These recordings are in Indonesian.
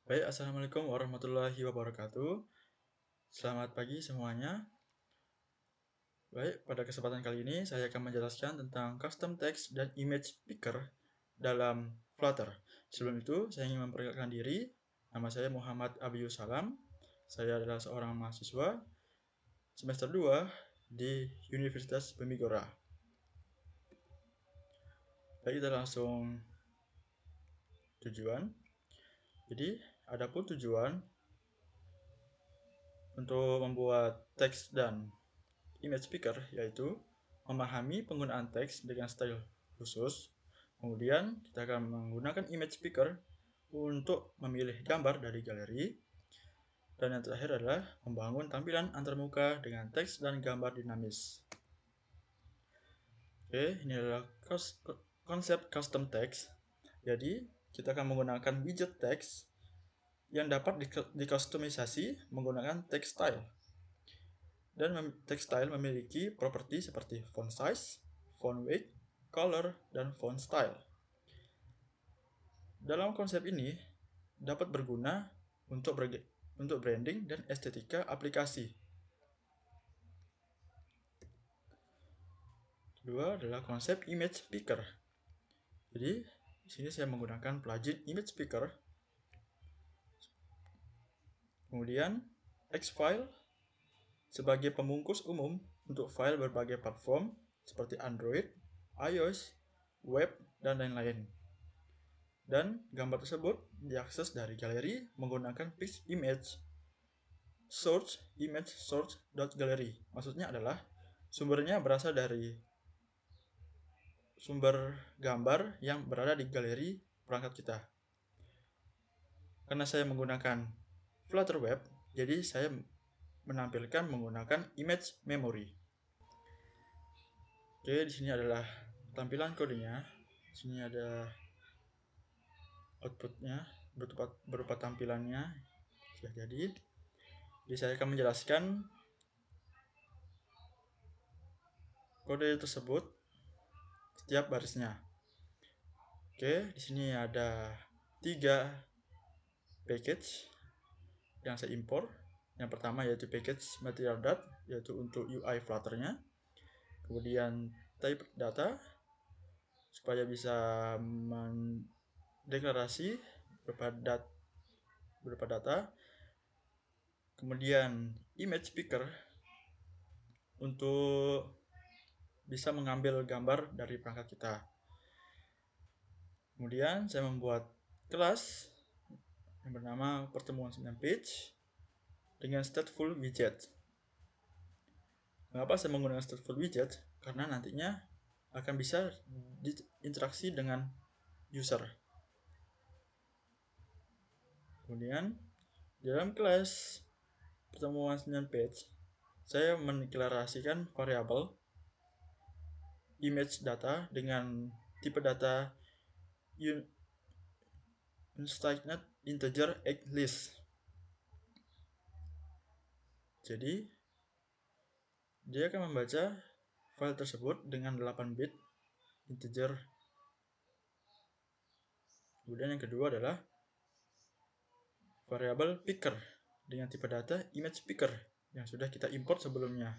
Baik, Assalamualaikum warahmatullahi wabarakatuh. Selamat pagi semuanya. Baik, pada kesempatan kali ini saya akan menjelaskan tentang custom text dan image picker dalam Flutter. Sebelum itu, saya ingin memperkenalkan diri. Nama saya Muhammad Abiyus Salam. Saya adalah seorang mahasiswa semester 2 di Universitas Bemigora. Baik, kita langsung tujuan. Jadi, adapun tujuan untuk membuat teks dan image picker yaitu memahami penggunaan teks dengan style khusus. Kemudian kita akan menggunakan image picker untuk memilih gambar dari galeri. Dan yang terakhir adalah membangun tampilan antarmuka dengan teks dan gambar dinamis. Oke, ini adalah konsep custom text. Jadi, kita akan menggunakan widget teks yang dapat dikustomisasi menggunakan text style. Dan text style memiliki properti seperti font size, font weight, color, dan font style. Dalam konsep ini dapat berguna untuk branding dan estetika aplikasi. Kedua adalah konsep image picker. Jadi, di sini saya menggunakan plugin image picker. Kemudian, Xfile sebagai pembungkus umum untuk file berbagai platform seperti Android, iOS, web, dan lain-lain. Dan gambar tersebut diakses dari galeri menggunakan fixed image source image source.gallery. Maksudnya adalah sumbernya berasal dari sumber gambar yang berada di galeri perangkat kita. Karena saya menggunakan Flutter Web, jadi saya menampilkan menggunakan image memory. Oke, di sini adalah tampilan kodenya. Di sini ada outputnya berupa tampilannya sudah jadi saya akan menjelaskan kode tersebut setiap barisnya. Oke, di sini ada 3 package yang saya impor. Yang pertama yaitu package material.dat, yaitu untuk UI Flutter-nya. Kemudian type data supaya bisa mendeklarasi berupa data. Kemudian image picker untuk bisa mengambil gambar dari perangkat kita. Kemudian saya membuat kelas yang bernama pertemuan 9 page dengan stateful widget. Mengapa saya menggunakan stateful widget? Karena nantinya akan bisa diinteraksi dengan user. Kemudian dalam kelas pertemuan 9 page saya mendeklarasikan variabel image data dengan tipe data unstaged integer egg list. Jadi dia akan membaca file tersebut dengan 8 bit integer. Kemudian yang kedua adalah variabel picker dengan tipe data image picker yang sudah kita import sebelumnya.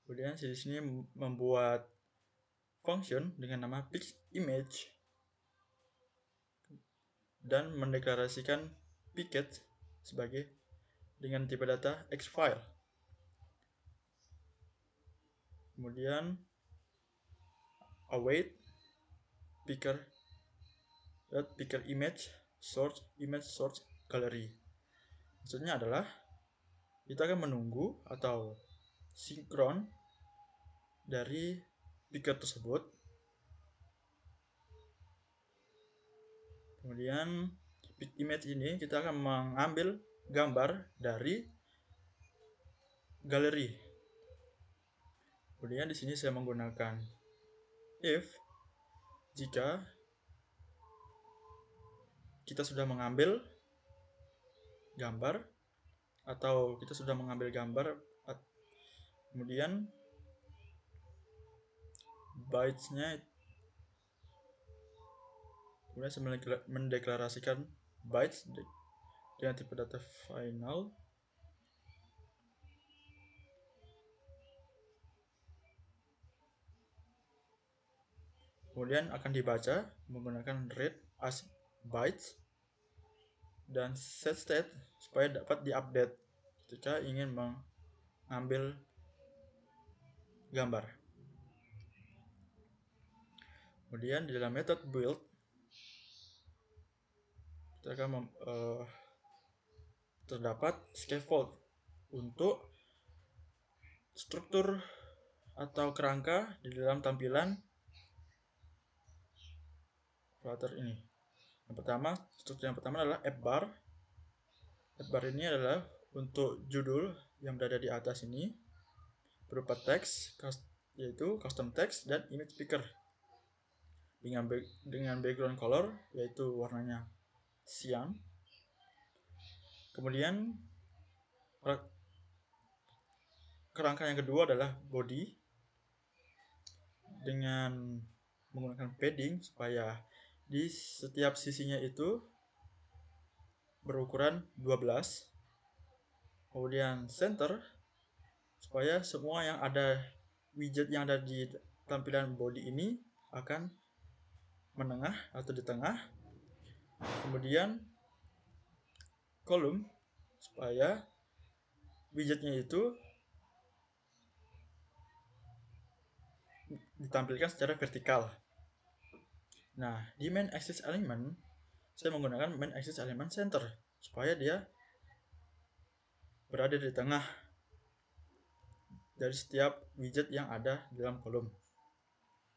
Kemudian di sini membuat function dengan nama pickImage dan mendeklarasikan picket sebagai dengan tipe data Xfile. Kemudian await picker image source gallery. Maksudnya adalah kita akan menunggu atau sinkron dari picker tersebut. Kemudian pick image ini kita akan mengambil gambar dari galeri. Kemudian di sini saya menggunakan if jika kita sudah mengambil gambar atau kita sudah mengambil gambar, kemudian bytes-nya Kemudian mendeklarasikan bytes dengan tipe data final. Kemudian akan dibaca menggunakan read as bytes dan set state supaya dapat diupdate ketika ingin mengambil gambar. Kemudian di dalam metode build kita akan terdapat scaffold untuk struktur atau kerangka di dalam tampilan Flutter ini. Struktur yang pertama adalah app bar. App bar ini adalah untuk judul yang berada di atas ini berupa teks, yaitu custom text dan image picker dengan background color yaitu warnanya cyan. Kemudian kerangka yang kedua adalah body dengan menggunakan padding supaya di setiap sisinya itu berukuran 12. Kemudian center supaya semua yang ada widget yang ada di tampilan body ini akan menengah atau di tengah. Kemudian column supaya widgetnya itu ditampilkan secara vertikal. Nah, di main axis element saya menggunakan main axis element center supaya dia berada di tengah dari setiap widget yang ada di dalam kolom.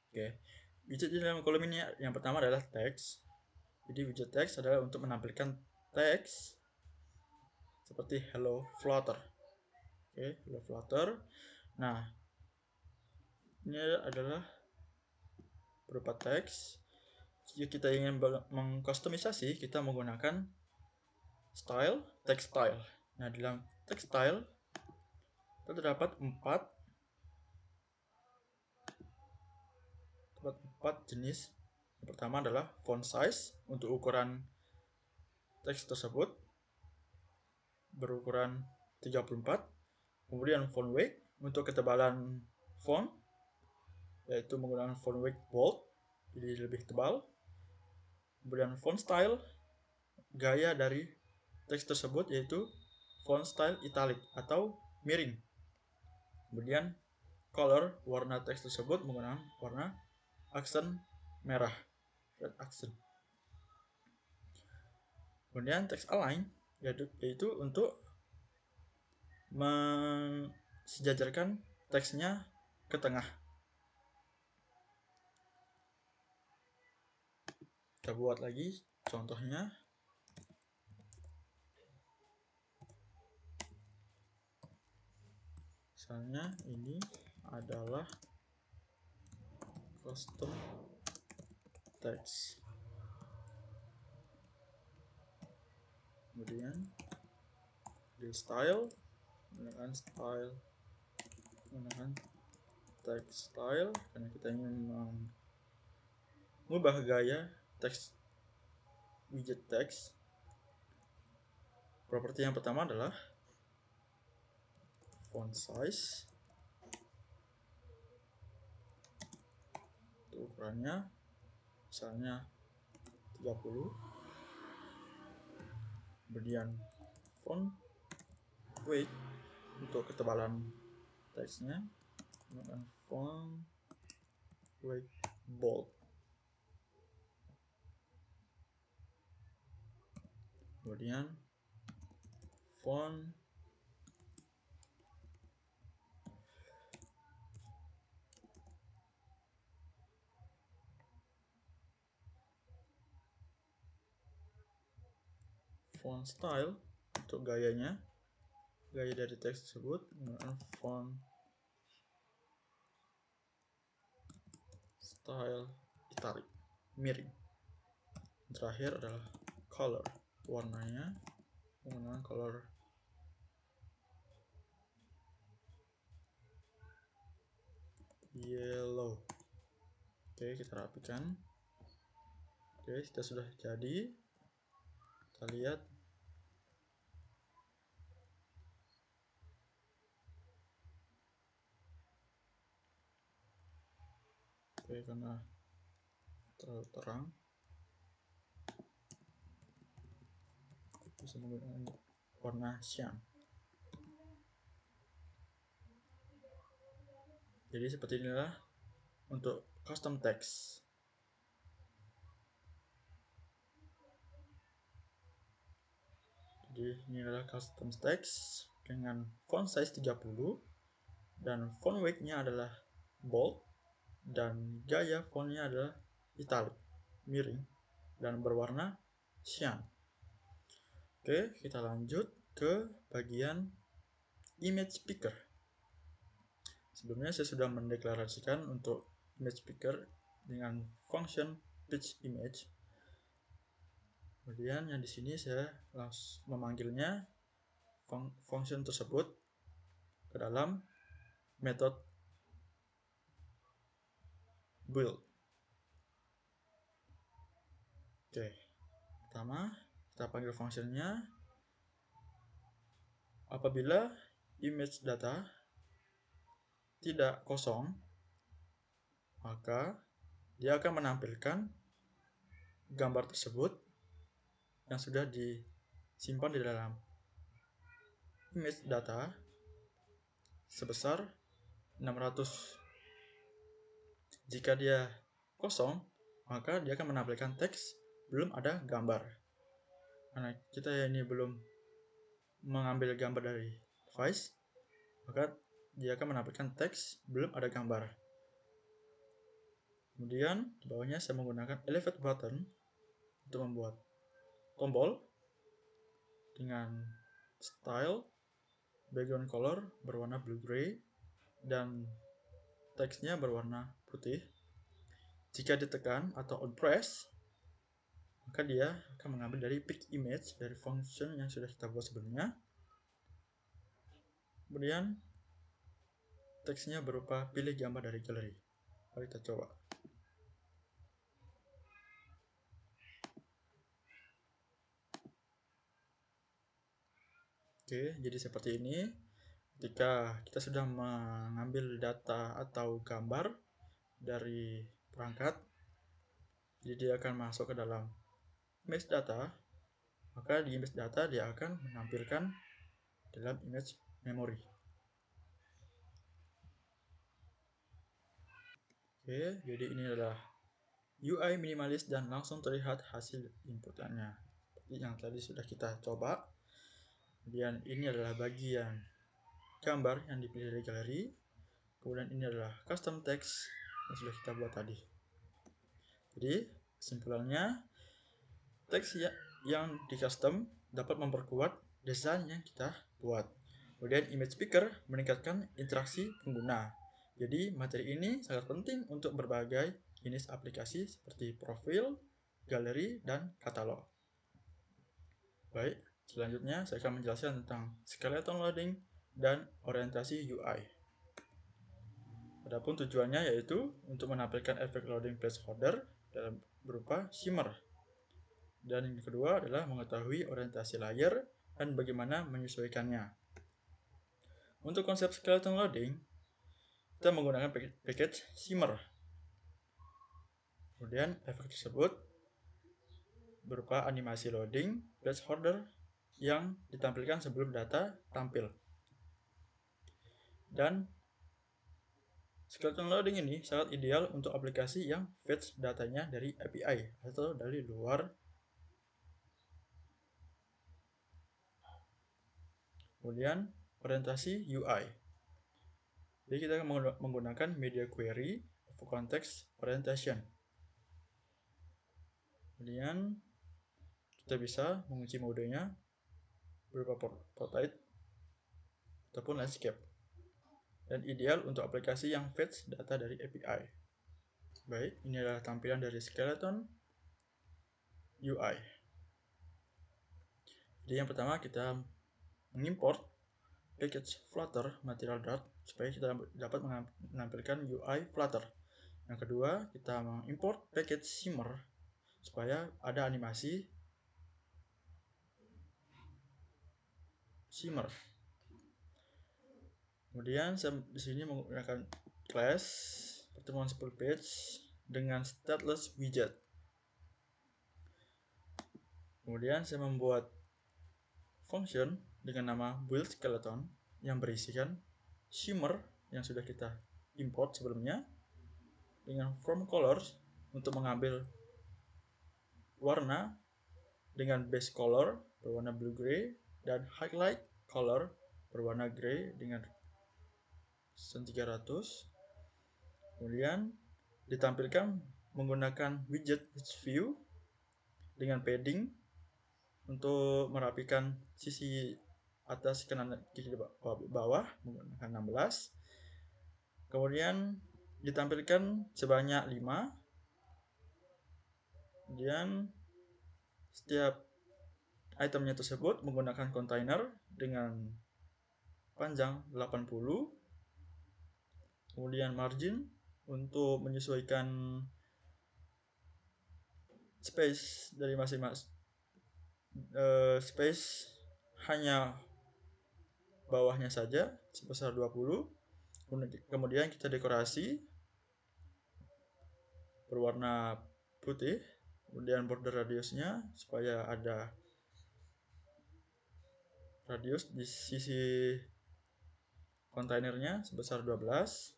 Oke. Widget di dalam kolom ini yang pertama adalah teks. Jadi widget teks adalah untuk menampilkan teks seperti hello Flutter. Oke, hello Flutter. Nah, ini adalah berupa teks. Jika kita ingin mengkustomisasi, kita menggunakan style, text style. Nah, di dalam text style terdapat 4 jenis. Yang pertama adalah font size untuk ukuran teks tersebut berukuran 34. Kemudian font weight untuk ketebalan font yaitu menggunakan font weight bold, jadi lebih tebal. Kemudian font style, gaya dari teks tersebut yaitu font style italic atau miring. Kemudian color, warna teks tersebut menggunakan warna aksen merah, red accent. Kemudian text align yaitu untuk mensejajarkan teksnya ke tengah. Kita buat lagi contohnya. Misalnya ini adalah custom text. Kemudian di style menggunakan text style karena kita ingin mengubah gaya teks widget teks. Properti yang pertama adalah font size. Untuk ukurannya misalnya 30. Kemudian font weight untuk ketebalan teksnya menggunakan font weight bold. Kemudian font style untuk gaya dari teks tersebut menggunakan font style italic miring. Terakhir adalah color, warnanya menggunakan color yellow. Oke, kita rapikan. Oke, kita sudah jadi. Kita lihat. Oke, karena terlalu terang, bisa menggunakan warna cyan. Jadi seperti inilah untuk custom text. Jadi ini adalah custom text dengan font size 30 dan font weight-nya adalah bold dan gaya fontnya adalah italic, miring dan berwarna cyan. Oke, kita lanjut ke bagian image picker. Sebelumnya saya sudah mendeklarasikan untuk image picker dengan function pitch image. Kemudian yang di sini saya langsung memanggilnya function tersebut ke dalam metode build. Oke, pertama kita panggil functionnya. Apabila image data tidak kosong, maka dia akan menampilkan gambar tersebut yang sudah disimpan di dalam image data sebesar 600. Jika dia kosong, maka dia akan menampilkan teks belum ada gambar. Karena kita ini belum mengambil gambar dari device, maka dia akan menampilkan teks belum ada gambar. Kemudian di bawahnya saya menggunakan elevate button untuk membuat tombol dengan style background color berwarna blue gray dan teksnya berwarna putih. Jika ditekan atau on press, maka dia akan mengambil dari pick image dari function yang sudah kita buat sebelumnya. Kemudian teksnya berupa pilih gambar dari galeri. Mari kita coba. Oke, jadi seperti ini. Ketika kita sudah mengambil data atau gambar dari perangkat, jadi dia akan masuk ke dalam image data, maka di image data dia akan menampilkan dalam image memory. Oke, jadi ini adalah UI minimalis dan langsung terlihat hasil inputannya seperti yang tadi sudah kita coba. Kemudian ini adalah bagian gambar yang dipilih dari galeri. Kemudian ini adalah custom text yang sudah kita buat tadi. Jadi kesimpulannya, teks yang di custom dapat memperkuat desain yang kita buat. Kemudian image picker meningkatkan interaksi pengguna. Jadi materi ini sangat penting untuk berbagai jenis aplikasi seperti profil, galeri, dan katalog. Baik, selanjutnya saya akan menjelaskan tentang skeleton loading dan orientasi UI. Adapun tujuannya yaitu untuk menampilkan efek loading placeholder dalam berupa shimmer. Dan yang kedua adalah mengetahui orientasi layer dan bagaimana menyesuaikannya. Untuk konsep skeleton loading, kita menggunakan package shimmer. Kemudian efek tersebut berupa animasi loading placeholder yang ditampilkan sebelum data tampil. Dan skeleton loading ini sangat ideal untuk aplikasi yang fetch datanya dari API atau dari luar. Kemudian orientasi UI. Jadi kita akan menggunakan media query of context orientation. Kemudian kita bisa mengunci modenya berupa portrait ataupun landscape. Dan ideal untuk aplikasi yang fetch data dari API. Baik, ini adalah tampilan dari skeleton UI. Jadi yang pertama kita mengimport package Flutter material dart supaya kita dapat menampilkan UI Flutter. Yang kedua, kita mengimport package shimmer supaya ada animasi shimmer. Kemudian saya di sini menggunakan class pertemuan simple page dengan stateless widget. Kemudian saya membuat function dengan nama build skeleton yang berisikan shimmer yang sudah kita import sebelumnya dengan from colors untuk mengambil warna dengan base color berwarna blue gray dan highlight color berwarna gray dengan 300. Kemudian ditampilkan menggunakan widget view dengan padding untuk merapikan sisi atas kanan kiri bawah menggunakan 16. Kemudian ditampilkan sebanyak 5. Kemudian setiap itemnya tersebut menggunakan kontainer dengan panjang 80. Kemudian margin untuk menyesuaikan space dari masing-masing space hanya bawahnya saja sebesar 20. Kemudian kita dekorasi berwarna putih. Kemudian border radiusnya supaya ada radius di sisi kontainernya sebesar 12.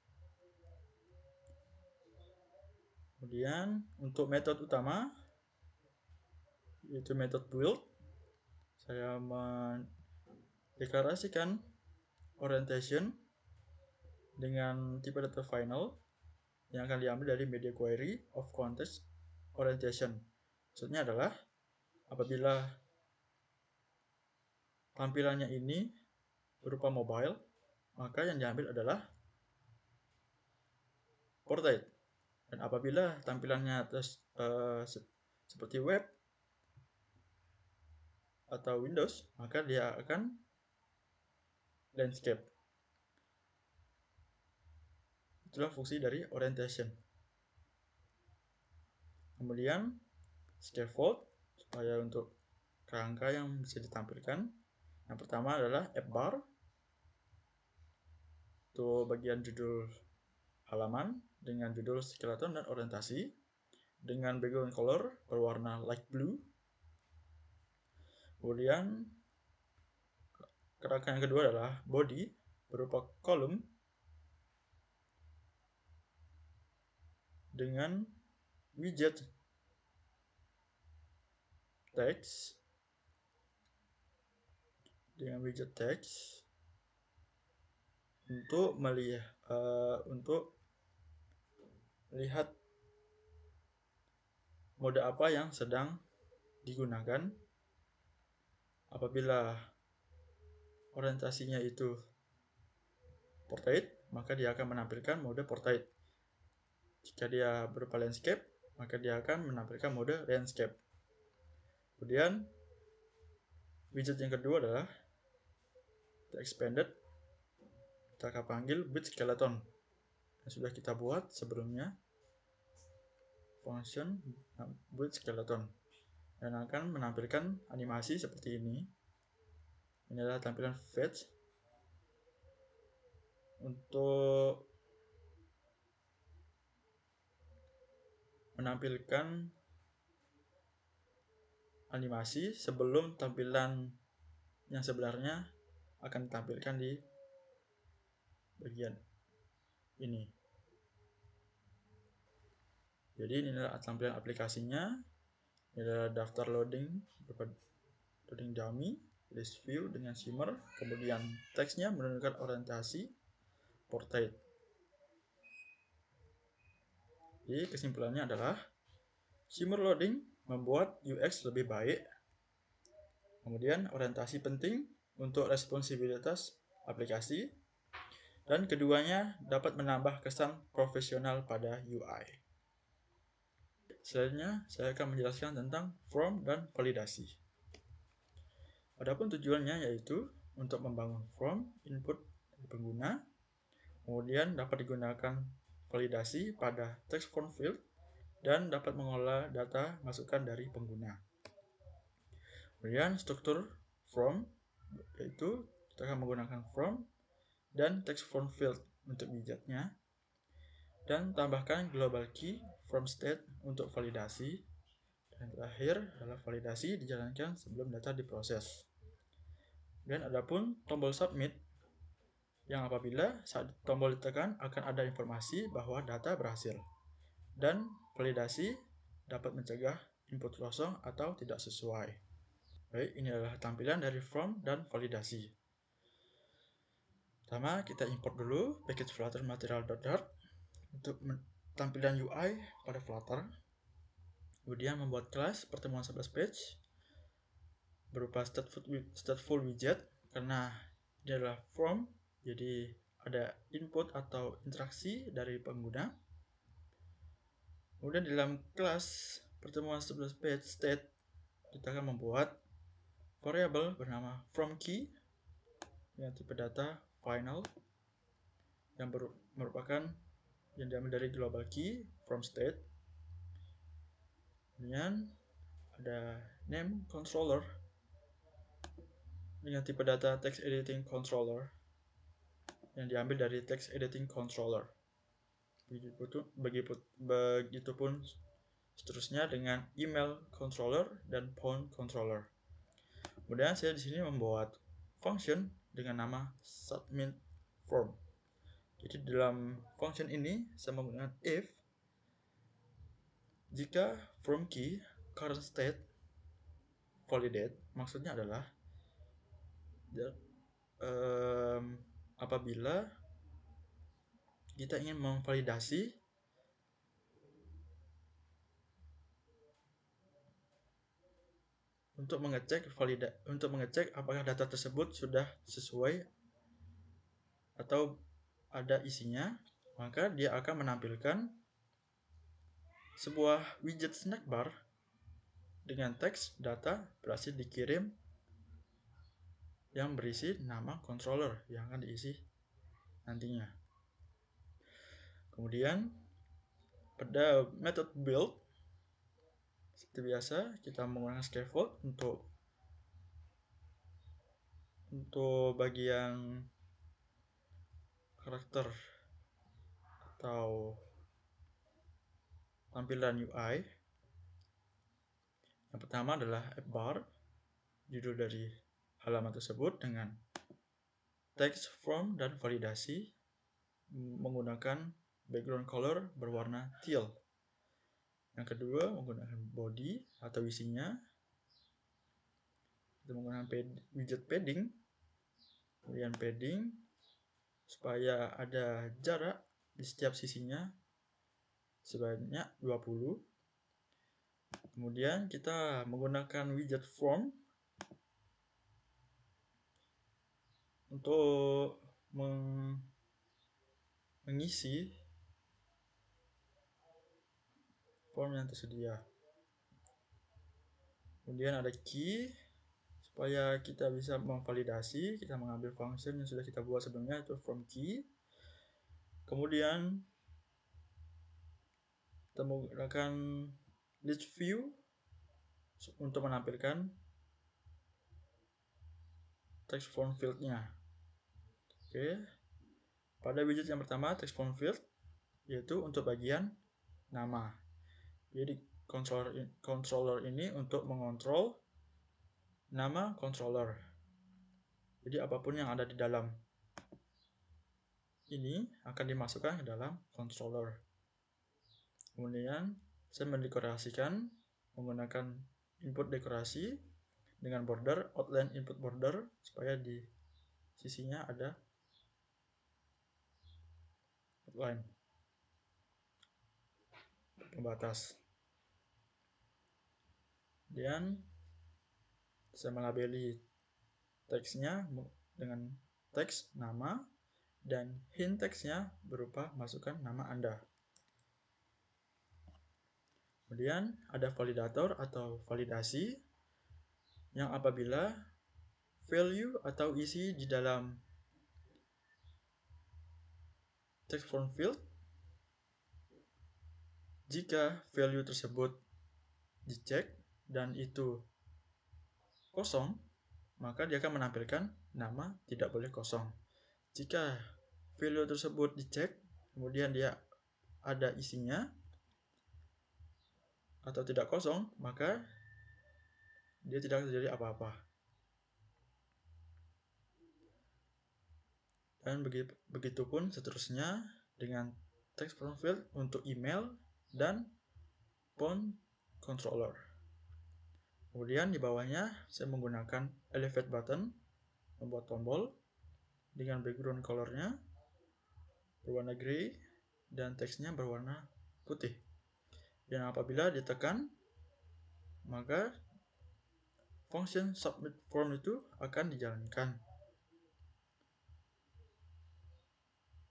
Kemudian untuk metode utama yaitu metode build, saya mendeklarasikan orientation dengan tipe data final yang akan diambil dari media query of context orientation. Maksudnya adalah apabila tampilannya ini berupa mobile, maka yang diambil adalah portrait. Dan apabila tampilannya seperti web atau Windows, maka dia akan landscape. Itulah fungsi dari orientation. Kemudian scaffold supaya untuk kerangka yang bisa ditampilkan. Yang pertama adalah app bar untuk bagian judul halaman dengan judul skeleton dan orientasi dengan background color berwarna light blue. Kemudian kerangka yang kedua adalah body berupa kolom dengan widget text untuk melihat mode apa yang sedang digunakan. Apabila orientasinya itu portrait, maka dia akan menampilkan mode portrait. Jika dia berupa landscape, maka dia akan menampilkan mode landscape. Kemudian widget yang kedua adalah expanded, kita akan panggil build skeleton yang sudah kita buat sebelumnya, function build skeleton, dan akan menampilkan animasi seperti ini. Ini adalah tampilan fetch untuk menampilkan animasi sebelum tampilan yang sebenarnya akan ditampilkan di bagian ini. Jadi ini adalah tampilan aplikasinya. Ini adalah daftar loading dummy, list view dengan shimmer, kemudian teksnya menunjukkan orientasi portrait. Jadi kesimpulannya adalah shimmer loading membuat UX lebih baik. Kemudian orientasi penting untuk responsibilitas aplikasi. Dan keduanya dapat menambah kesan profesional pada UI. Selanjutnya, saya akan menjelaskan tentang form dan validasi. Adapun tujuannya yaitu untuk membangun form input dari pengguna, kemudian dapat digunakan validasi pada text form field dan dapat mengolah data masukan dari pengguna. Kemudian struktur from, yaitu kita akan menggunakan from dan text form field untuk widgetnya, dan tambahkan global key from state untuk validasi, dan terakhir adalah validasi dijalankan sebelum data diproses. Dan adapun tombol submit, yang apabila saat tombol ditekan akan ada informasi bahwa data berhasil, dan validasi dapat mencegah input kosong atau tidak sesuai. Baik, ini adalah tampilan dari from dan validasi. Pertama, kita import dulu package Flutter material.dart untuk tampilan UI pada Flutter. Kemudian membuat kelas pertemuan 11 page berupa stateful widget, karena ini adalah from, jadi ada input atau interaksi dari pengguna. Kemudian di dalam kelas pertemuan 11 page state, kita akan membuat variabel bernama from key dengan tipe data final yang merupakan yang diambil dari global key from state. Kemudian ada name controller dengan tipe data text editing controller yang diambil dari text editing controller. Begitupun seterusnya dengan email controller dan phone controller. Kemudian saya di sini membuat function dengan nama submit form. Jadi dalam function ini saya menggunakan if jika from key current state validate, maksudnya adalah apabila kita ingin memvalidasi untuk mengecek apakah data tersebut sudah sesuai atau ada isinya, maka dia akan menampilkan sebuah widget snack bar dengan teks data berhasil dikirim yang berisi nama controller yang akan diisi nantinya. Kemudian pada method build, seperti biasa kita menggunakan scaffold untuk bagian karakter atau tampilan UI. Yang pertama adalah app bar, judul dari halaman tersebut dengan text form dan validasi menggunakan background color berwarna teal. Yang kedua menggunakan body atau isinya, kita menggunakan widget padding. Kemudian padding supaya ada jarak di setiap sisinya sebanyak 20. Kemudian kita menggunakan widget form untuk mengisi form yang tersedia. Kemudian ada key supaya kita bisa memvalidasi, kita mengambil function yang sudah kita buat sebelumnya, itu from key. Kemudian kita menggunakan list view untuk menampilkan text form field-nya. Oke. Pada widget yang pertama, text form field, yaitu untuk bagian nama. Jadi controller ini untuk mengontrol nama controller. Jadi apapun yang ada di dalam ini akan dimasukkan ke dalam controller. Kemudian saya mendekorasikan menggunakan input dekorasi dengan border, outline input border, supaya di sisinya ada outline pembatas. Kemudian saya melabeli teksnya dengan teks nama dan hint teksnya berupa masukkan nama Anda. Kemudian ada validator atau validasi yang apabila value atau isi di dalam text form field Jika value tersebut dicek dan itu kosong, maka dia akan menampilkan nama tidak boleh kosong. Jika value tersebut dicek, kemudian dia ada isinya atau tidak kosong, maka dia tidak terjadi apa-apa. Dan begitupun seterusnya dengan text from field untuk email dan phone controller. Kemudian di bawahnya saya menggunakan elevate button, membuat tombol dengan background colornya berwarna grey dan teksnya berwarna putih. Dan apabila ditekan, maka function submit form itu akan dijalankan.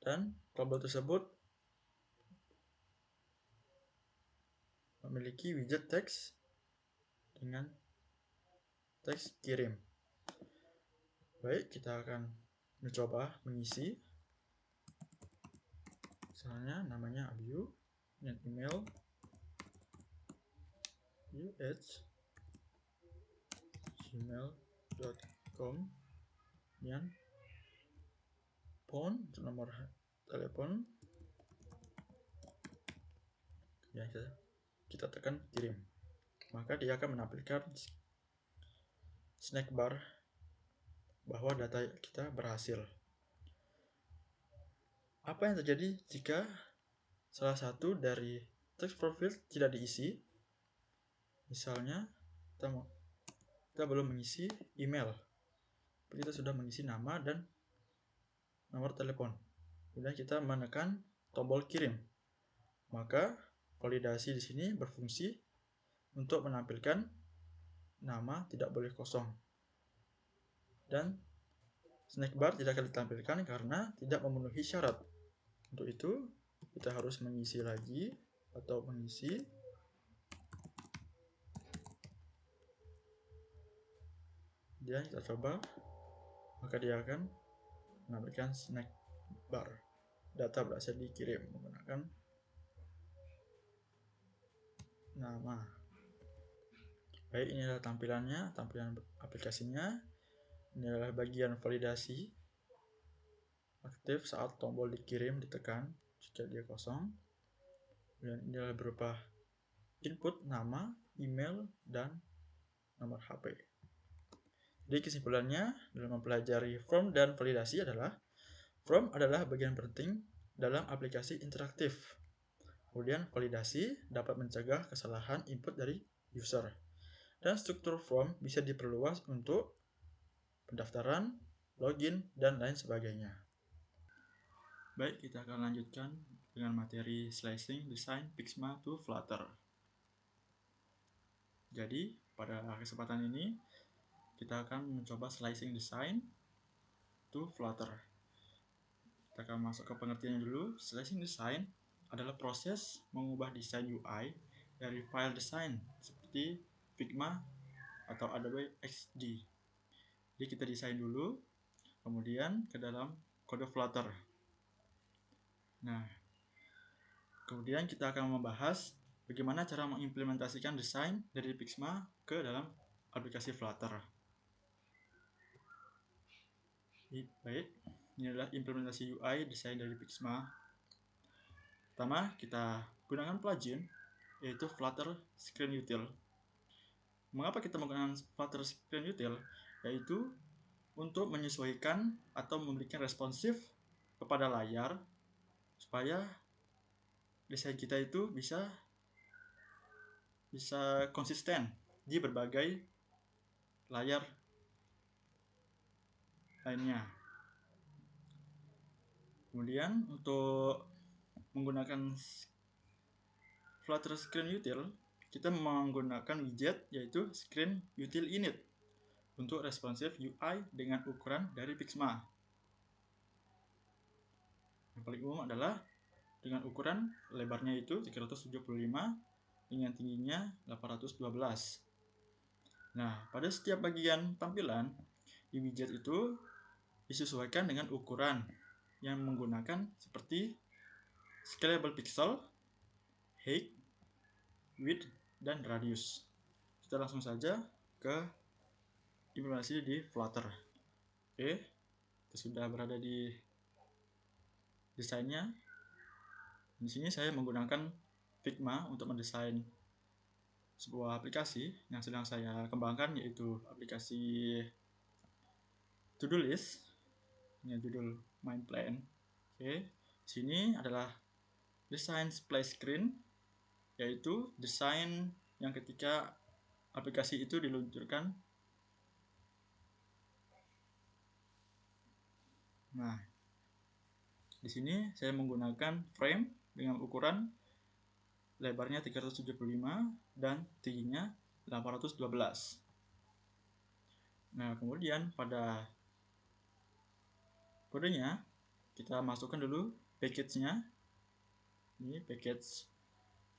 Dan tombol tersebut memiliki widget teks dengan teks kirim. Baik, kita akan mencoba mengisi. Misalnya namanya Abiu dengan email abiu@gmail.com dan phone untuk nomor telepon. Ya, kita tekan kirim. Maka dia akan menampilkan snack bar bahwa data kita berhasil. Apa yang terjadi jika salah satu dari text profile tidak diisi? Misalnya kita belum mengisi email, kita sudah mengisi nama dan nomor telepon. Kemudian kita menekan tombol kirim. Maka validasi di sini berfungsi untuk menampilkan nama tidak boleh kosong. Dan snack bar tidak akan ditampilkan karena tidak memenuhi syarat. Untuk itu, kita harus mengisi lagi atau mengisi. Dan kita coba, maka dia akan menampilkan snack bar. Data berhasil dikirim menggunakan nama. Baik, ini adalah tampilannya, tampilan aplikasinya. Ini adalah bagian validasi aktif saat tombol dikirim ditekan jika dia kosong. Dan ini adalah berupa input nama, email, dan nomor HP. Jadi kesimpulannya dalam mempelajari form dan validasi adalah form adalah bagian penting dalam aplikasi interaktif. Kemudian validasi dapat mencegah kesalahan input dari user. Dan struktur form bisa diperluas untuk pendaftaran, login, dan lain sebagainya. Baik, kita akan lanjutkan dengan materi slicing design Pixma to Flutter. Jadi, pada kesempatan ini kita akan mencoba slicing design to Flutter. Kita akan masuk ke pengertiannya dulu. Slicing design adalah proses mengubah desain UI dari file design seperti Figma atau Adobe XD. Jadi kita desain dulu, kemudian ke dalam kode Flutter. Nah, kemudian kita akan membahas bagaimana cara mengimplementasikan desain dari Pixma ke dalam aplikasi Flutter. Baik, ini adalah implementasi UI desain dari Pixma. Pertama, kita gunakan plugin, yaitu Flutter Screen Util. Mengapa kita menggunakan Flutter Screen Util? Yaitu untuk menyesuaikan atau memberikan responsif kepada layar supaya desain kita itu bisa konsisten di berbagai layar lainnya. Kemudian untuk menggunakan Flutter Screen Util, kita menggunakan widget yaitu Screen Util Init untuk responsif UI dengan ukuran dari Pixma. Yang paling umum adalah dengan ukuran lebarnya itu 375 dengan tingginya 812. Nah, pada setiap bagian tampilan di widget itu disesuaikan dengan ukuran yang menggunakan seperti scalable pixel, height, width, dan radius. Kita langsung saja ke implementasi di Flutter. Oke, kita sudah berada di desainnya. Di sini saya menggunakan Figma untuk mendesain sebuah aplikasi yang sedang saya kembangkan, yaitu aplikasi to-do list dengan judul Mind Plan. Oke, sini adalah desain splash screen, yaitu desain yang ketika aplikasi itu diluncurkan. Nah, di sini saya menggunakan frame dengan ukuran lebarnya 375 dan tingginya 812. Nah, kemudian pada kodenya kita masukkan dulu package-nya. Ini package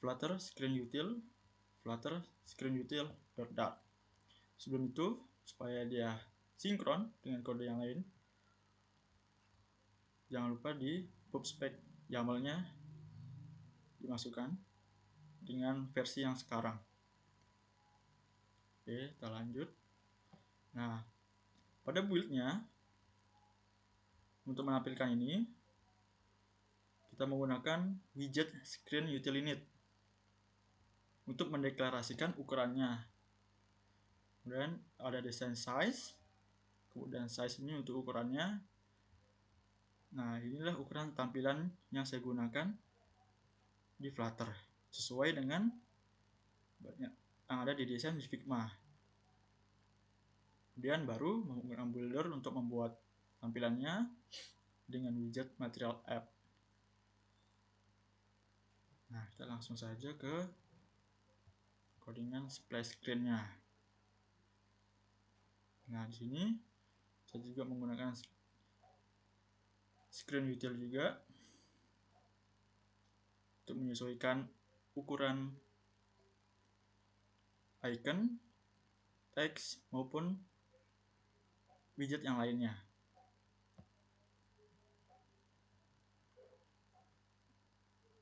Flutter Screen Util, Flutter Screen Util .dart. Sebelum itu, supaya dia sinkron dengan kode yang lain, jangan lupa di pubspec YAML-nya dimasukkan dengan versi yang sekarang. Oke, kita lanjut. Nah, pada build-nya, untuk menampilkan ini, kita menggunakan widget Screen Util Init untuk mendeklarasikan ukurannya. Kemudian ada design size, kemudian size ini untuk ukurannya. Nah, inilah ukuran tampilan yang saya gunakan di Flutter, sesuai dengan yang ada di desain di Figma. Kemudian baru menggunakan builder untuk membuat tampilannya dengan widget material app. Nah, kita langsung saja ke codingan splash screen-nya. Nah, di sini saya juga menggunakan screen util juga untuk menyesuaikan ukuran icon, teks, maupun widget yang lainnya.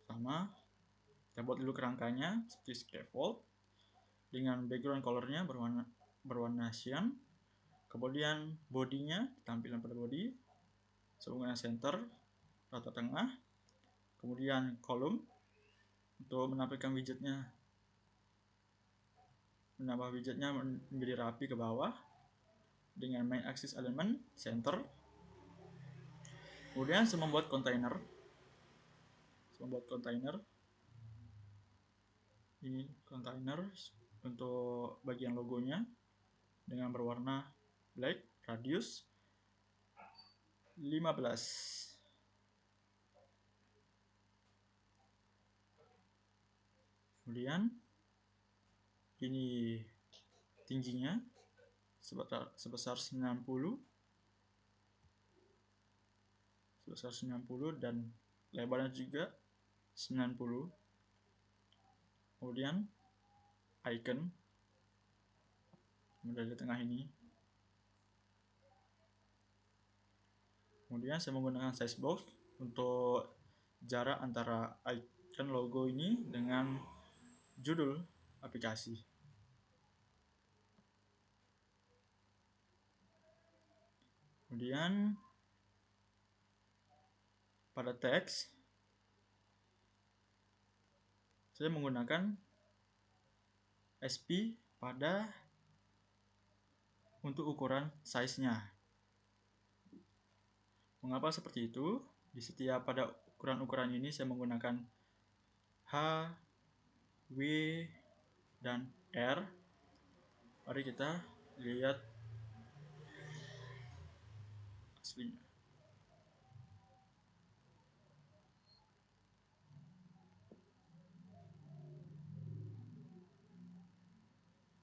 Sama, kita buat dulu kerangkanya seperti scaffold dengan background colornya berwarna cyan. Kemudian bodinya, tampilan pada body menggunakan center, rata tengah. Kemudian kolom untuk menampilkan widgetnya, menambah widgetnya menjadi rapi ke bawah dengan main axis element center. Kemudian saya membuat kontainer. Ini kontainer untuk bagian logonya dengan berwarna black, radius 15. Kemudian ini tingginya sebesar 90 dan lebarnya juga 90. Kemudian icon di tengah ini. Kemudian saya menggunakan size box untuk jarak antara icon logo ini dengan judul aplikasi. Kemudian pada teks saya menggunakan SP pada untuk ukuran size-nya. Mengapa seperti itu? Di setiap pada ukuran-ukuran ini saya menggunakan H, W, dan R. Mari kita lihat aslinya.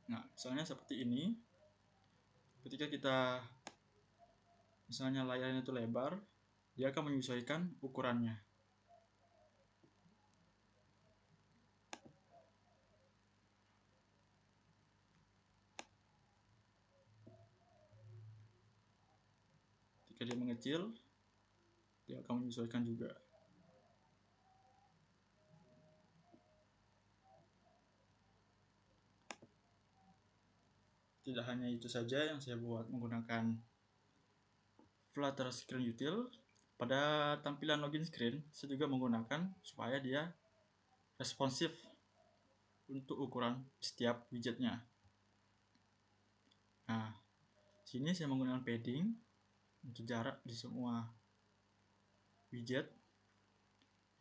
Nah, misalnya seperti ini. Ketika kita misalnya layarnya itu lebar, dia akan menyesuaikan ukurannya. Ketika dia mengecil, dia akan menyesuaikan juga. tidak hanya itu saja yang saya buat menggunakan Flutter Screen Util. Pada tampilan login screen, saya juga menggunakan supaya dia responsif untuk ukuran setiap widgetnya. Nah, sini saya menggunakan padding untuk jarak di semua widget,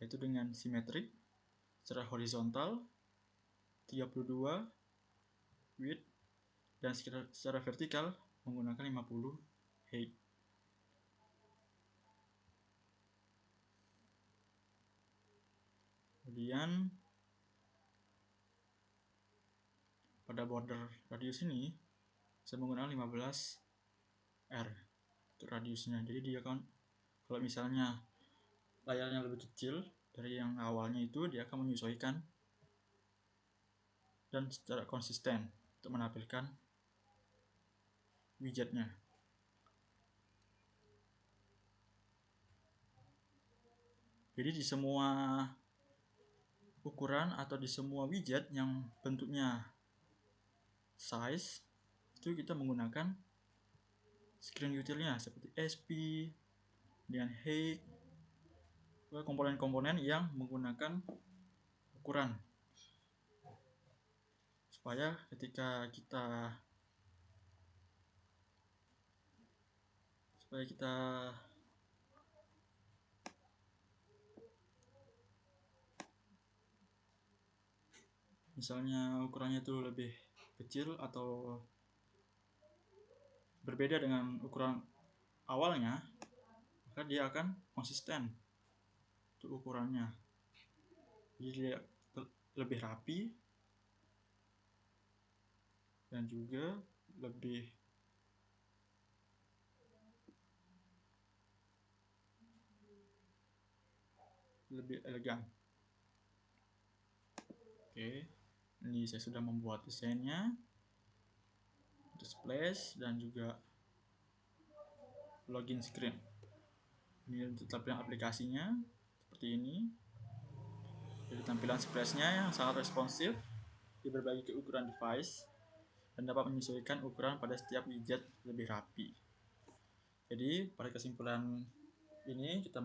yaitu dengan simetrik secara horizontal 32 width dan secara vertikal menggunakan 50 height. Kemudian pada border radius ini saya menggunakan 15 R untuk radiusnya. Jadi dia kan kalau misalnya layarnya lebih kecil dari yang awalnya itu, dia akan menyesuaikan dan secara konsisten untuk menampilkan widgetnya. Jadi di semua ukuran atau di semua widget yang bentuknya size itu kita menggunakan screen utilnya seperti SP dengan height, komponen-komponen yang menggunakan ukuran, supaya ketika kita misalnya ukurannya itu lebih kecil atau berbeda dengan ukuran awalnya, maka dia akan konsisten untuk ukurannya. Jadi dia lebih rapi dan juga lebih elegan. Oke, ini saya sudah membuat desainnya untuk splash dan juga login screen. Ini untuk tampilan aplikasinya seperti ini. Jadi tampilan splashnya yang sangat responsif di berbagai ukuran device dan dapat menyesuaikan ukuran pada setiap widget lebih rapi. Jadi pada kesimpulan ini kita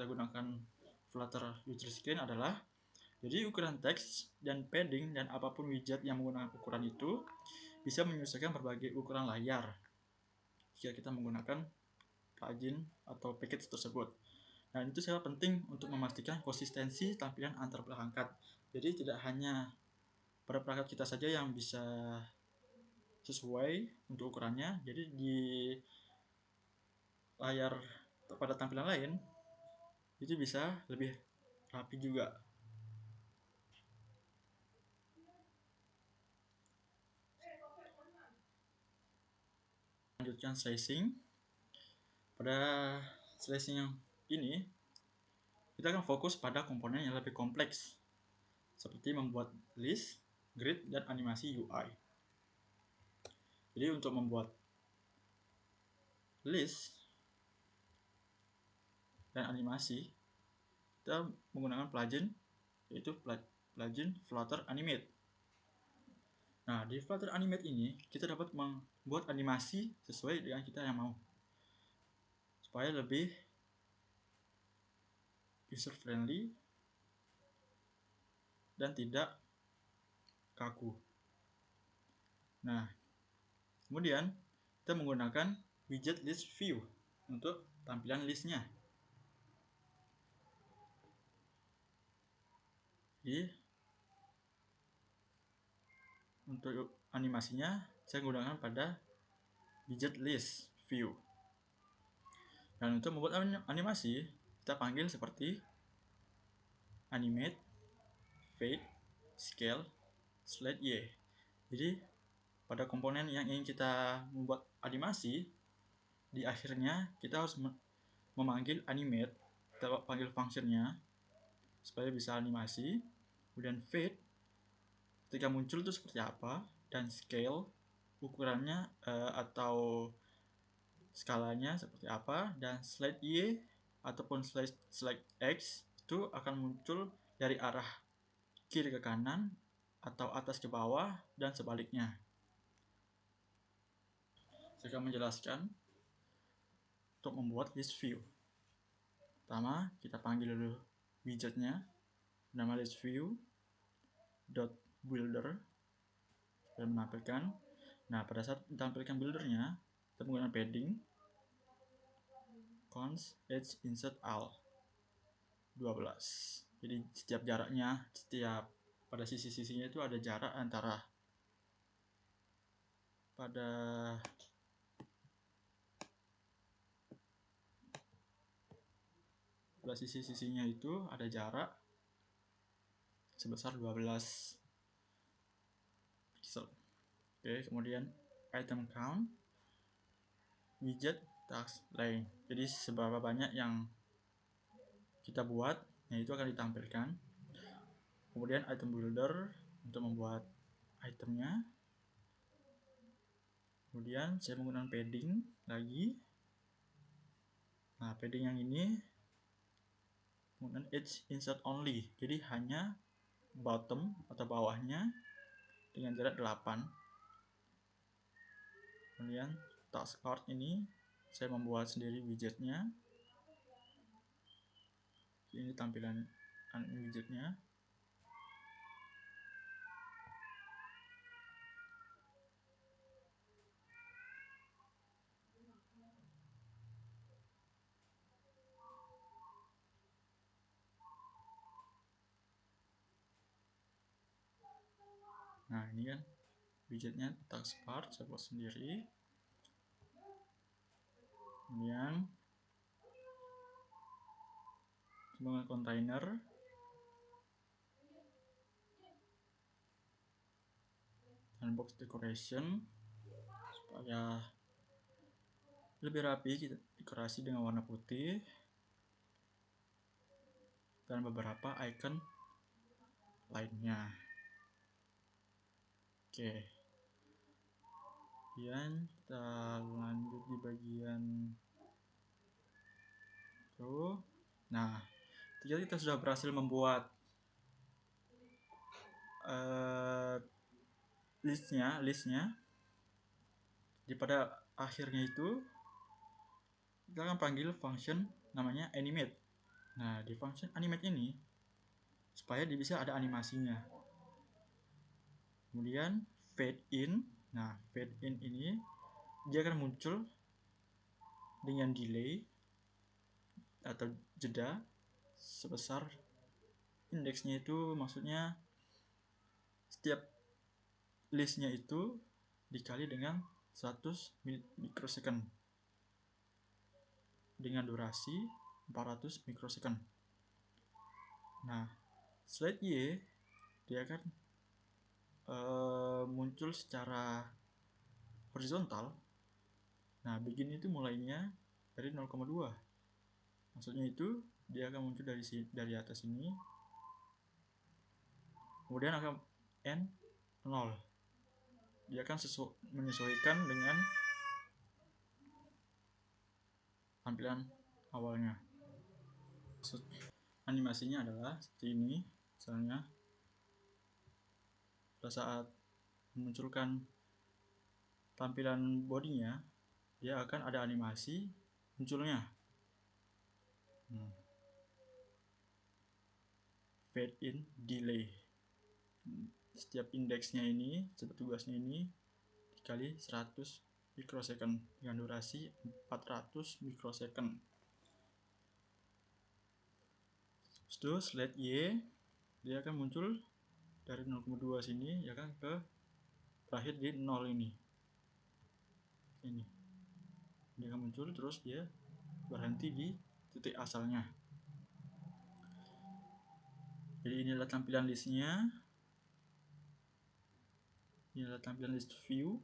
gunakan Flutter User Screen adalah, jadi ukuran teks dan padding dan apapun widget yang menggunakan ukuran itu bisa menyesuaikan berbagai ukuran layar jika kita menggunakan plugin atau package tersebut. Dan itu sangat penting untuk memastikan konsistensi tampilan antar perangkat. Jadi tidak hanya pada perangkat kita saja yang bisa sesuai untuk ukurannya, jadi di layar pada tampilan lain itu bisa lebih rapi juga. Lanjutkan slicing. Pada slicing yang ini kita akan fokus pada komponen yang lebih kompleks seperti membuat list, grid, dan animasi UI. Jadi untuk membuat list dan animasi kita menggunakan plugin, yaitu plugin Flutter Animate. Nah, di Flutter Animate ini kita dapat membuat animasi sesuai dengan kita yang mau, supaya lebih user friendly dan tidak kaku. Nah, kemudian kita menggunakan widget list view untuk tampilan listnya. Jadi untuk animasinya saya gunakan pada widget list view. Dan untuk membuat animasi kita panggil seperti animate, fade, scale, slide Y. Jadi pada komponen yang ingin kita membuat animasi, di akhirnya kita harus memanggil animate, kita panggil functionnya supaya bisa animasi. Kemudian fade ketika muncul itu seperti apa, dan scale ukurannya atau skalanya seperti apa, dan slide Y ataupun slide X itu akan muncul dari arah kiri ke kanan atau atas ke bawah dan sebaliknya. Saya akan menjelaskan untuk membuat list view. Pertama, kita panggil dulu widgetnya, nama list view dot builder dan menampilkan. Nah, pada saat ditampilkan buildernya, kita menggunakan padding const edge insert all 12. Jadi setiap jaraknya, setiap pada sisi-sisinya itu ada jarak antara pada sisi-sisinya itu ada jarak sebesar 12 pixel. Oke, kemudian item count widget task length. Jadi seberapa banyak yang kita buat, nah itu akan ditampilkan. Kemudian item builder untuk membuat itemnya. Kemudian saya menggunakan padding lagi. Nah, padding yang ini menggunakan edge insert only. Jadi hanya bottom atau bawahnya dengan jarak 8. Kemudian task card ini saya membuat sendiri widgetnya. Ini tampilan widgetnya. Nah, ini kan widgetnya task card saya buat sendiri. Kemudian dengan container dan box decoration supaya lebih rapi, kita dekorasi dengan warna putih dan beberapa icon lainnya. Oke, kemudian kita lanjut di bagian itu. Nah, ketika kita sudah berhasil membuat listnya, di pada akhirnya itu kita akan panggil function namanya animate. Nah, di function animate ini supaya dia bisa ada animasinya. Kemudian fade in. Nah, fade in ini dia akan muncul dengan delay atau jeda sebesar indeksnya itu, maksudnya setiap listnya itu dikali dengan 100 mikrosecond dengan durasi 400 mikrosecond. Nah, slide Y dia akan muncul secara horizontal. Nah, begini itu mulainya dari 0,2. Maksudnya itu dia akan muncul dari atas ini, kemudian akan end 0. Dia akan menyesuaikan dengan tampilan awalnya. Animasinya adalah seperti ini. Misalnya pada saat memunculkan tampilan bodinya, dia akan ada animasi munculnya. Fade in delay. Setiap indeksnya ini, setiap tugasnya ini dikali 100 mikrosecond dengan durasi 400 mikrosecond. Setelah slide Y dia akan muncul dari 0,2 sini ya kan ke terakhir di 0 ini. Dia akan muncul terus dia berhenti di titik asalnya. Jadi ini adalah tampilan listnya. Ini adalah tampilan list view.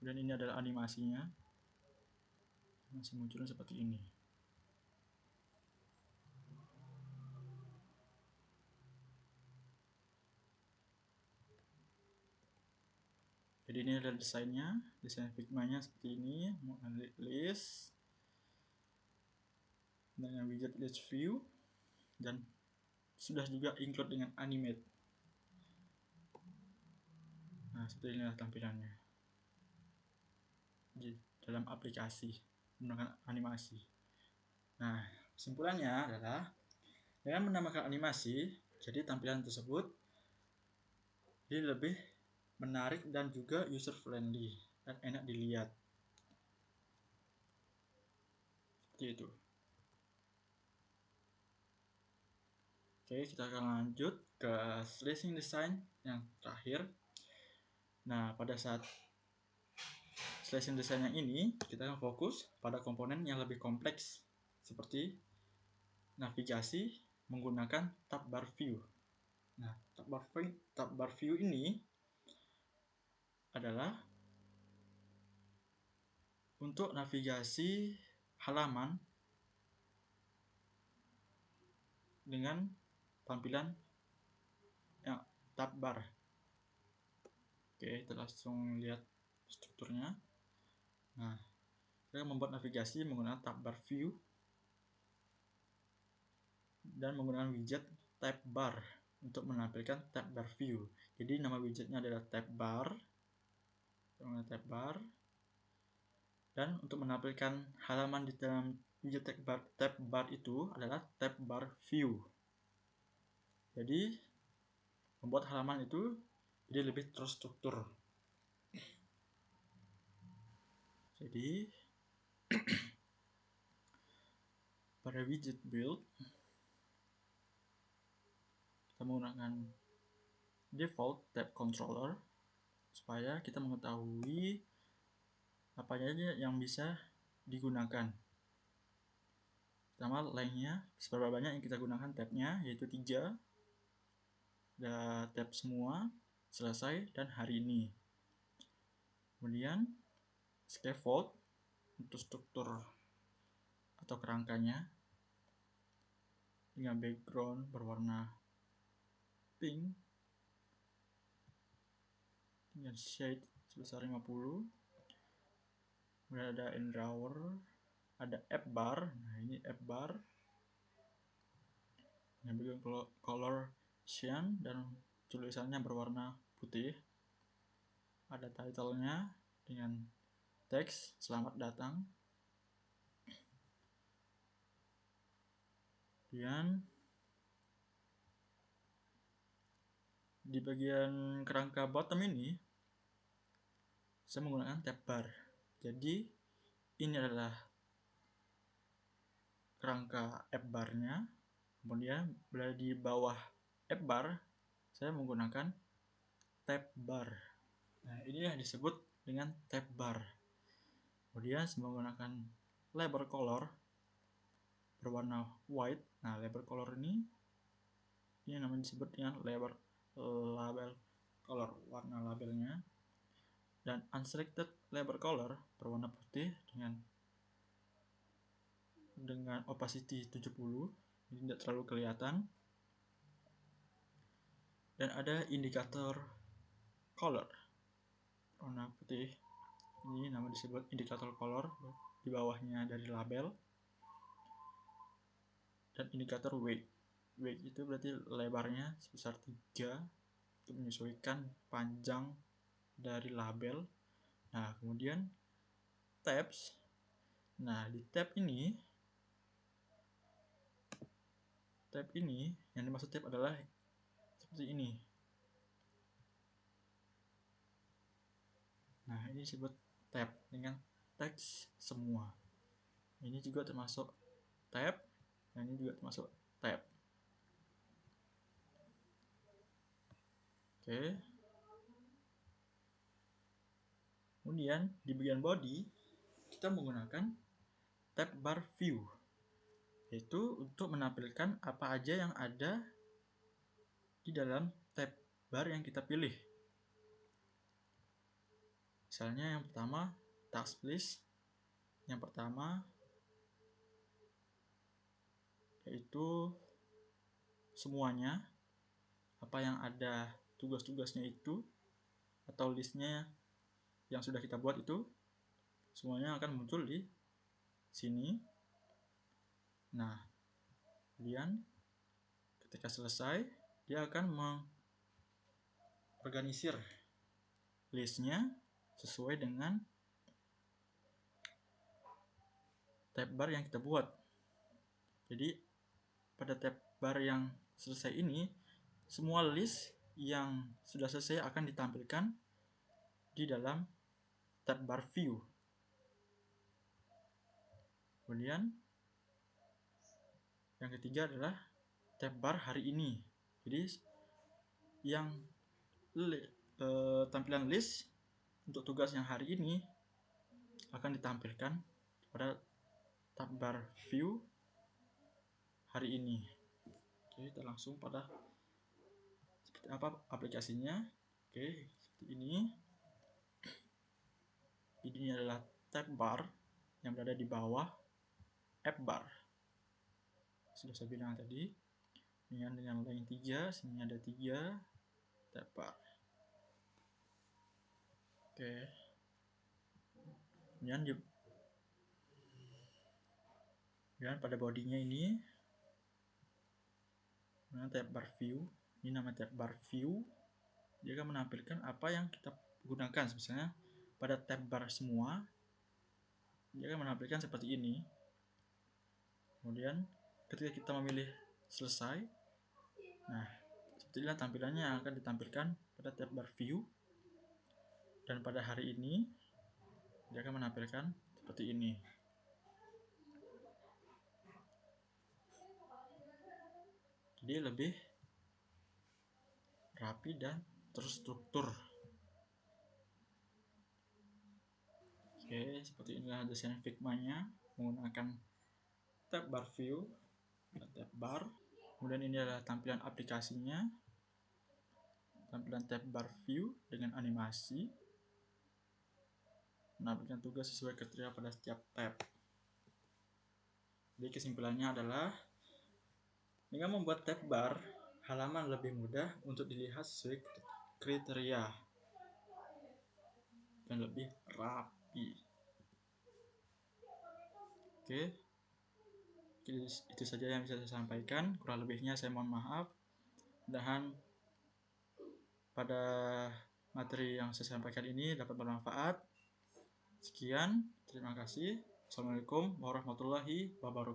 Dan ini adalah animasinya. Masih munculnya seperti ini. Jadi ini adalah desainnya, desain Figma-nya seperti ini, list dengan widget list view dan sudah juga include dengan animate. Nah, seperti inilah tampilannya. di dalam aplikasi menggunakan animasi. Nah, kesimpulannya adalah dengan menambahkan animasi, jadi tampilan tersebut jadi lebih menarik dan juga user friendly dan enak dilihat. Seperti itu. Oke, kita akan lanjut ke slashing design yang terakhir. Nah, pada saat slashing design yang ini, kita akan fokus pada komponen yang lebih kompleks seperti navigasi menggunakan tab bar view. Nah, tab bar view ini adalah untuk navigasi halaman dengan tampilan yang tab bar. Oke, kita langsung lihat strukturnya. Nah, kita membuat navigasi menggunakan tab bar view dan menggunakan widget tab bar untuk menampilkan tab bar view. Jadi nama widgetnya adalah tab bar, dan untuk menampilkan halaman di dalam widget tab bar itu adalah tab bar view. Jadi membuat halaman itu jadi lebih terstruktur. Jadi pada widget build kita menggunakan default tab controller supaya kita mengetahui apa saja yang bisa digunakan. Pertama, lengthnya seberapa banyak yang kita gunakan tabnya, yaitu 3. Ada tab semua, selesai, dan hari ini. Kemudian scaffold untuk struktur atau kerangkanya dengan background berwarna pink dengan shade sebesar 50. Kemudian ada end drawer, ada app bar. Nah, ini app bar yang background color cyan dan tulisannya berwarna putih. Ada title-nya dengan teks selamat datang. Kemudian di bagian kerangka bottom ini saya menggunakan tab bar. Jadi ini adalah kerangka app barnya. Kemudian berada di bawah app bar saya menggunakan tab bar. Nah, ini yang disebut dengan tab bar. Kemudian saya menggunakan label color berwarna white. Nah, label color ini namanya disebut dengan label color, warna labelnya. Dan unselected label color berwarna putih dengan opacity 70, jadi tidak terlalu kelihatan. Dan ada indikator color warna putih, ini nama disebut indikator color di bawahnya dari label. Dan indikator weight itu berarti lebarnya sebesar 3 untuk menyesuaikan panjang dari label. Nah, kemudian tabs. Nah, di tab ini yang dimaksud tab adalah seperti ini. Nah, ini disebut tab dengan teks semua. Ini juga termasuk tab, dan ini juga termasuk tab. Oke. Kemudian di bagian body kita menggunakan tab bar view, yaitu untuk menampilkan apa aja yang ada di dalam tab bar yang kita pilih. Misalnya yang pertama task list, yang pertama yaitu semuanya, apa yang ada tugas-tugasnya itu atau listnya yang sudah kita buat itu semuanya akan muncul di sini. Nah, kemudian ketika selesai dia akan mengorganisir listnya sesuai dengan tab bar yang kita buat. Jadi pada tab bar yang selesai ini, semua list yang sudah selesai akan ditampilkan di dalam tab bar view. Kemudian yang ketiga adalah tab bar hari ini. Jadi yang tampilan list untuk tugas yang hari ini akan ditampilkan pada tab bar view hari ini. Oke, kita langsung pada seperti apa aplikasinya. Oke, seperti ini. Ini adalah tab bar yang berada di bawah app bar. Sudah saya bilang tadi, dengan line 3, sini ada 3 tab bar. Oke. Kemudian pada bodinya ini tab bar view, ini nama tab bar view, dia akan menampilkan apa yang kita gunakan. Misalnya pada tab bar semua, dia akan menampilkan seperti ini. Kemudian ketika kita memilih selesai, nah seperti inilah tampilannya yang akan ditampilkan pada tab bar view. Dan pada hari ini dia akan menampilkan seperti ini. Jadi lebih rapi dan terstruktur. Oke, seperti inilah desain Figma-nya menggunakan tab bar view dan tab bar. Kemudian ini adalah tampilan aplikasinya, tampilan tab bar view dengan animasi, menampilkan tugas sesuai kriteria pada setiap tab. Jadi kesimpulannya adalah dengan membuat tab bar, halaman lebih mudah untuk dilihat sesuai kriteria dan lebih rapi. Oke, itu saja yang bisa saya sampaikan. Kurang lebihnya saya mohon maaf. Mudah-mudahan pada materi yang saya sampaikan ini dapat bermanfaat. Sekian, terima kasih. Assalamualaikum warahmatullahi wabarakatuh.